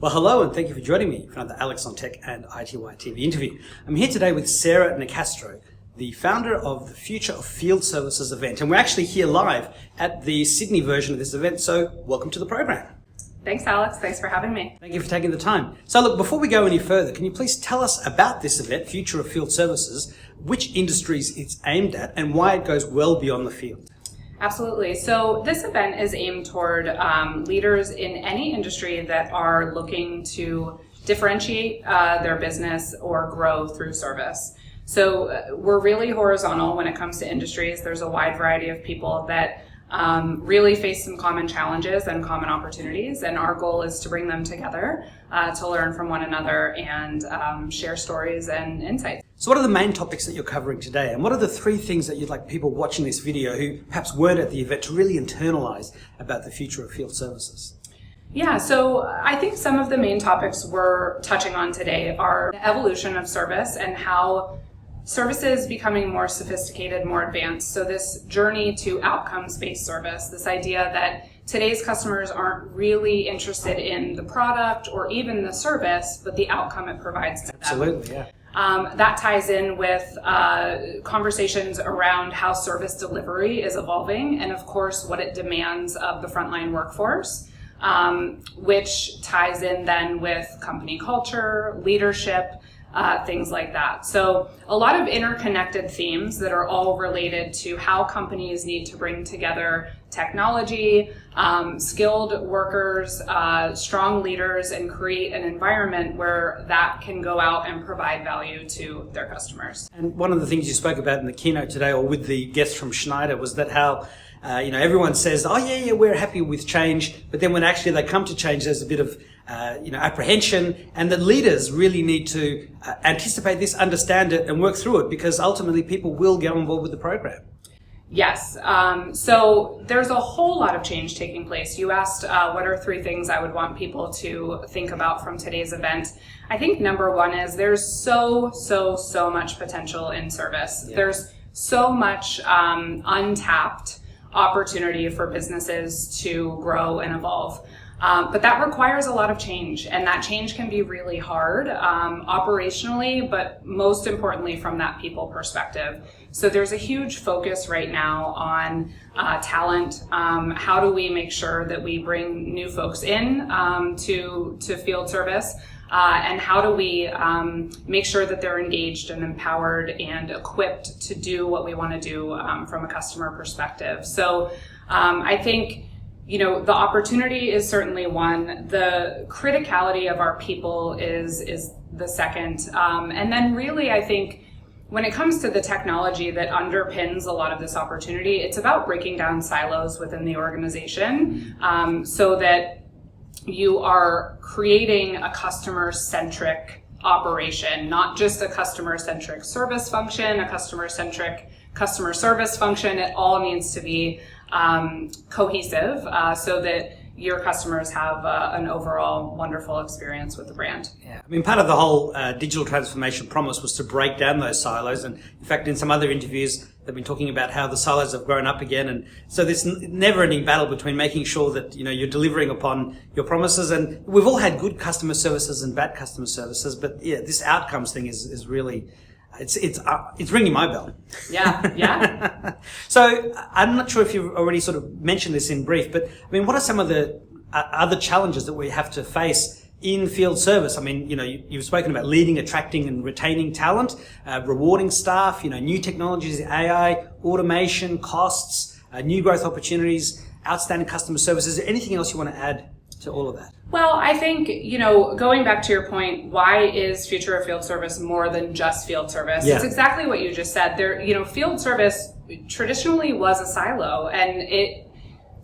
Well, hello, and thank you for joining me for another Alex on Tech and ITY TV interview. I'm here today with Sarah Nicastro, the founder of the Future of Field Services event, and we're actually here live at the Sydney version of this event, so welcome to the program. Thanks, Alex. Thanks for having me. Thank you for taking the time. So look, before we go any further, can you please tell us about this event, Future of Field Services, which industries it's aimed at, and why it goes well beyond the field? Absolutely. So this event is aimed toward leaders in any industry that are looking to differentiate their business or grow through service. So we're really horizontal when it comes to industries. There's a wide variety of people that really face some common challenges and common opportunities, and our goal is to bring them together to learn from one another and share stories and insights. So what are the main topics that you're covering today, and what are the three things that you'd like people watching this video who perhaps weren't at the event to really internalize about the future of field services? Yeah, so I think some of the main topics we're touching on today are the evolution of service and how services becoming more sophisticated, more advanced. So this journey to outcomes-based service, this idea that today's customers aren't really interested in the product or even the service, but the outcome it provides to them. Absolutely, yeah. That ties in with conversations around how service delivery is evolving and, of course, what it demands of the frontline workforce, which ties in then with company culture, leadership, things like that. So a lot of interconnected themes that are all related to how companies need to bring together technology, skilled workers, strong leaders, and create an environment where that can go out and provide value to their customers. And one of the things you spoke about in the keynote today, or with the guest from Schneider, was that how everyone says, oh yeah, we're happy with change, but then when actually they come to change, there's a bit of apprehension, and that leaders really need to anticipate this, understand it, and work through it, because ultimately people will get on board with the program. Yes. So there's a whole lot of change taking place. You asked what are three things I would want people to think about from today's event. I think number one is there's so much potential in service. Yeah. There's so much untapped opportunity for businesses to grow and evolve. But that requires a lot of change, and that change can be really hard operationally, but most importantly from that people perspective. So there's a huge focus right now on talent. How do we make sure that we bring new folks in to field service? And how do we make sure that they're engaged and empowered and equipped to do what we want to do from a customer perspective? So I think the opportunity is certainly one. The criticality of our people is the second. And then really, I think when it comes to the technology that underpins a lot of this opportunity, it's about breaking down silos within the organization so that you are creating a customer-centric operation, not just a customer-centric service function, a customer-centric customer service function. It all needs to be cohesive so that your customers have an overall wonderful experience with the brand. Yeah, I mean, part of the whole digital transformation promise was to break down those silos, and in fact, in some other interviews, they've been talking about how the silos have grown up again, and so this never-ending battle between making sure that you're delivering upon your promises. And we've all had good customer services and bad customer services, but yeah, this outcomes thing is really. It's ringing my bell. Yeah. So I'm not sure if you've already sort of mentioned this in brief, but I mean, what are some of the other challenges that we have to face in field service? I mean, you've spoken about leading, attracting, and retaining talent, rewarding staff, new technologies, AI, automation, costs, new growth opportunities, outstanding customer service. Is there anything else you want to add to all of that? Well, I think, going back to your point, why is Future of Field Service more than just field service? Yeah. It's exactly what you just said. Field service traditionally was a silo, and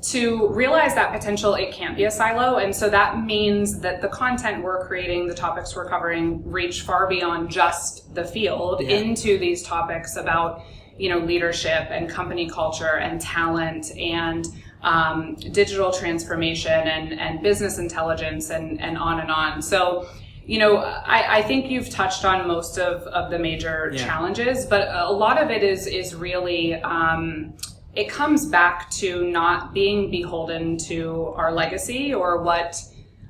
to realize that potential, it can't be a silo. And so that means that the content we're creating, the topics we're covering, reach far beyond just the field into these topics about, leadership and company culture and talent and digital transformation and business intelligence and on and on. So, I think you've touched on most of the major challenges, but a lot of it is really it comes back to not being beholden to our legacy or what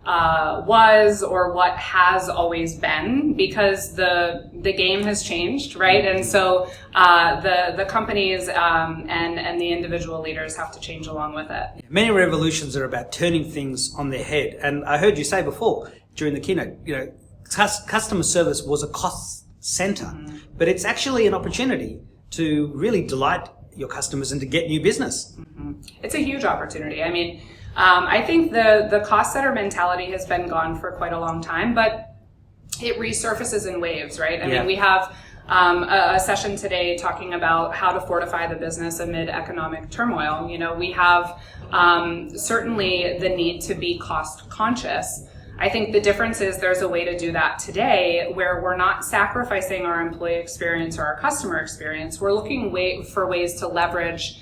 was or what has always been, because the game has changed, right? And so the companies and the individual leaders have to change along with it. Many revolutions are about turning things on their head. And I heard you say before during the keynote, customer service was a cost center, but it's actually an opportunity to really delight your customers and to get new business. It's a huge opportunity. I mean, I think the cost center mentality has been gone for quite a long time, but it resurfaces in waves, right? I mean, we have a session today talking about how to fortify the business amid economic turmoil. We have certainly the need to be cost conscious. I think the difference is there's a way to do that today where we're not sacrificing our employee experience or our customer experience. We're looking for ways to leverage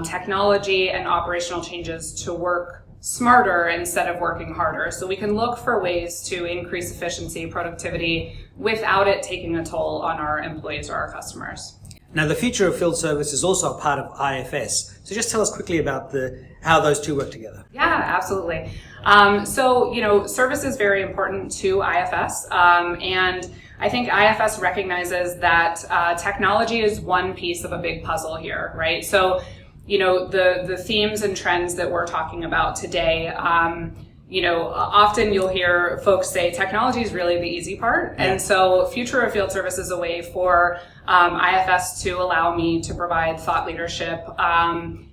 technology and operational changes to work smarter instead of working harder. So we can look for ways to increase efficiency, productivity, without it taking a toll on our employees or our customers. Now, the future of field service is also a part of IFS. So just tell us quickly about how those two work together. Yeah, absolutely. So, service is very important to IFS. And I think IFS recognizes that technology is one piece of a big puzzle here, right? So, the themes and trends that we're talking about today, often you'll hear folks say technology is really the easy part. Yeah. And so future of field service is a way for IFS to allow me to provide thought leadership,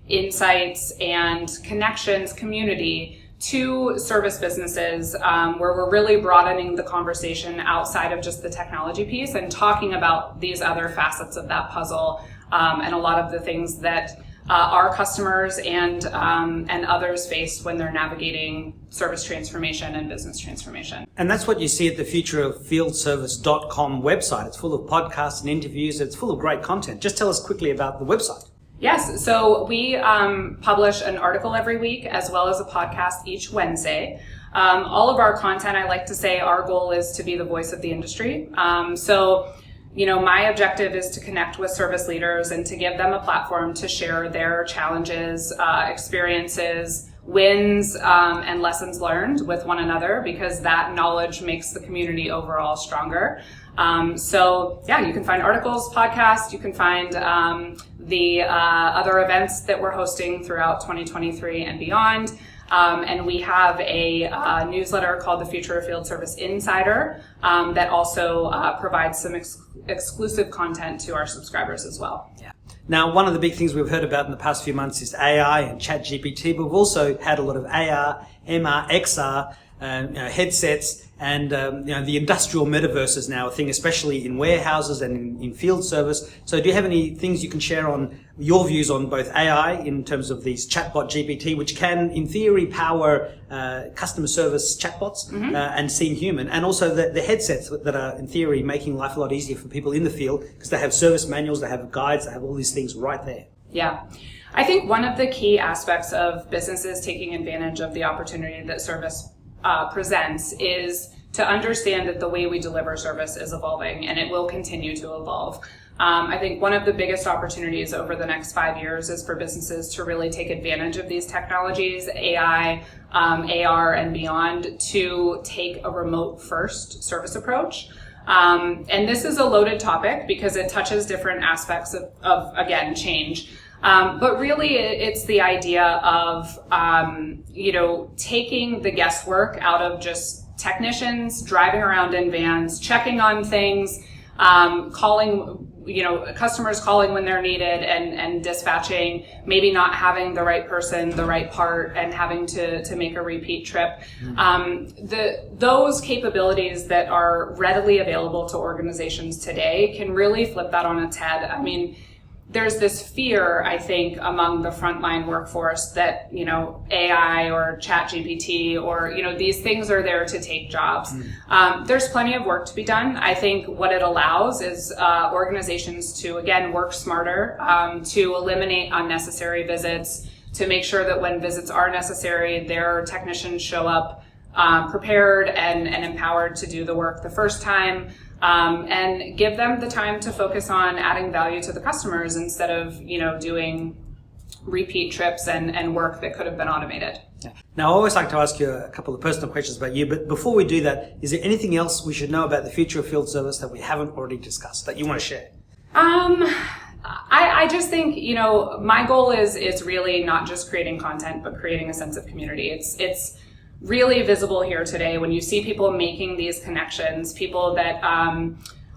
insights and connections, community to service businesses, where we're really broadening the conversation outside of just the technology piece and talking about these other facets of that puzzle, and a lot of the things that our customers and others face when they're navigating service transformation and business transformation. And that's what you see at the futureoffieldservice.com website. It's full of podcasts and interviews. It's full of great content. Just tell us quickly about the website. Yes, so we publish an article every week as well as a podcast each Wednesday. All of our content, I like to say, our goal is to be the voice of the industry. My objective is to connect with service leaders and to give them a platform to share their challenges, experiences, wins, and lessons learned with one another, because that knowledge makes the community overall stronger. You can find articles, podcasts, you can find the other events that we're hosting throughout 2023 and beyond. And we have a newsletter called the Future of Field Service Insider that also provides some exclusive content to our subscribers as well. Yeah. Now, one of the big things we've heard about in the past few months is AI and ChatGPT, but we've also had a lot of AR, MR, XR, headsets, and the industrial metaverse is now a thing, especially in warehouses and in field service. So do you have any things you can share on your views on both AI in terms of these chatbot GPT, which can, in theory, power customer service chatbots and seem human, and also the headsets that are, in theory, making life a lot easier for people in the field because they have service manuals, they have guides, they have all these things right there? Yeah. I think one of the key aspects of businesses taking advantage of the opportunity that service presents is to understand that the way we deliver service is evolving, and it will continue to evolve. I think one of the biggest opportunities over the next 5 years is for businesses to really take advantage of these technologies, AI, AR, and beyond, to take a remote-first service approach. And this is a loaded topic because it touches different aspects of again, change. But really, it's the idea of, taking the guesswork out of just technicians driving around in vans, checking on things, calling, customers calling when they're needed and dispatching, maybe not having the right person, the right part, and having to make a repeat trip. Those capabilities that are readily available to organizations today can really flip that on its head. I mean, there's this fear, I think, among the frontline workforce that, AI or ChatGPT or, these things are there to take jobs. There's plenty of work to be done. I think what it allows is organizations to, again, work smarter, to eliminate unnecessary visits, to make sure that when visits are necessary, their technicians show up prepared and empowered to do the work the first time. And give them the time to focus on adding value to the customers instead of, doing repeat trips and work that could have been automated. Yeah. Now, I always like to ask you a couple of personal questions about you, but before we do that, is there anything else we should know about the future of field service that we haven't already discussed that you want to share? I just think, my goal is really not just creating content, but creating a sense of community. It's really visible here today when you see people making these connections, people that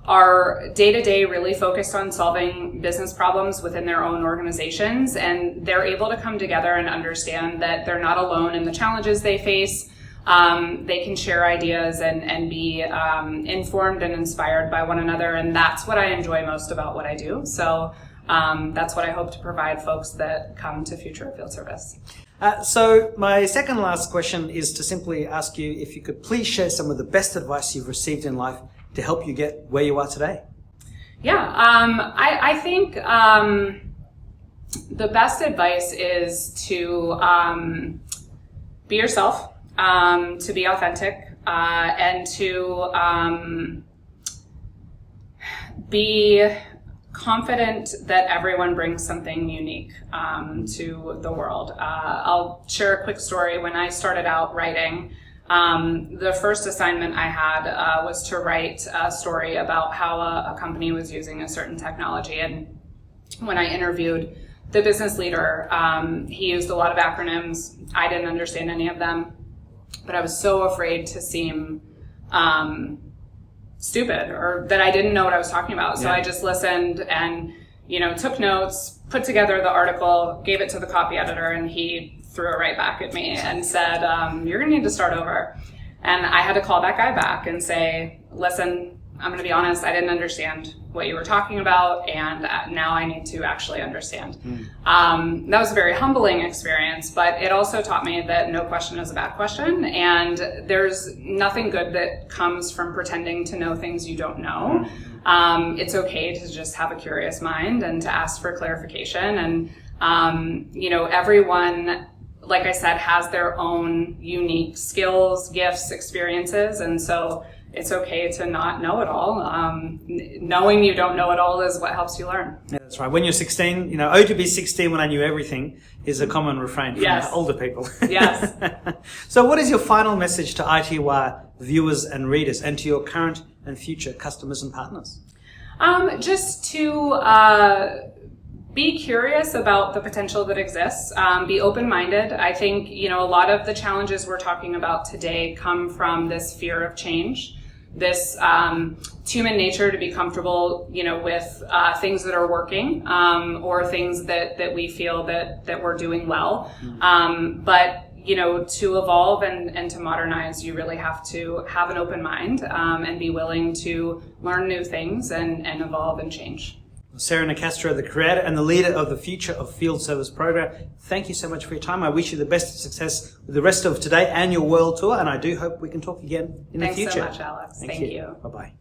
are day-to-day really focused on solving business problems within their own organizations, and they're able to come together and understand that they're not alone in the challenges they face. They can share ideas and be informed and inspired by one another, and that's what I enjoy most about what I do. So that's what I hope to provide folks that come to Future of Field Service. So my second last question is to simply ask you if you could please share some of the best advice you've received in life to help you get where you are today. Yeah, I think the best advice is to be yourself, to be authentic, and to be confident that everyone brings something unique to the world. I'll share a quick story. When I started out writing, the first assignment I had was to write a story about how a company was using a certain technology. And when I interviewed the business leader, he used a lot of acronyms. I didn't understand any of them, but I was so afraid to seem stupid or that I didn't know what I was talking about. So I just listened and, took notes, put together the article, gave it to the copy editor, and he threw it right back at me and said, you're going to need to start over. And I had to call that guy back and say, listen, I'm going to be honest, I didn't understand what you were talking about, and now I need to actually understand. That was a very humbling experience, but it also taught me that no question is a bad question, and there's nothing good that comes from pretending to know things you don't know. It's okay to just have a curious mind and to ask for clarification, and everyone, like I said, has their own unique skills, gifts, experiences, and so it's okay to not know it all. Knowing you don't know it all is what helps you learn. Yeah, that's right. When you're 16, oh, to be 16 when I knew everything is a common refrain from older people. Yes. So what is your final message to ITWire viewers and readers, and to your current and future customers and partners? Just to be curious about the potential that exists. Be open-minded. I think, a lot of the challenges we're talking about today come from this fear of change, this human nature to be comfortable, with things that are working, or things that we feel that we're doing well. But to evolve and to modernize, you really have to have an open mind and be willing to learn new things and evolve and change. Sarah Nicastro, the creator and the leader of the Future of Field Service program, thank you so much for your time. I wish you the best of success with the rest of today and your world tour, and I do hope we can talk again in the future. Thanks so much, Alex. Thank you. Bye-bye.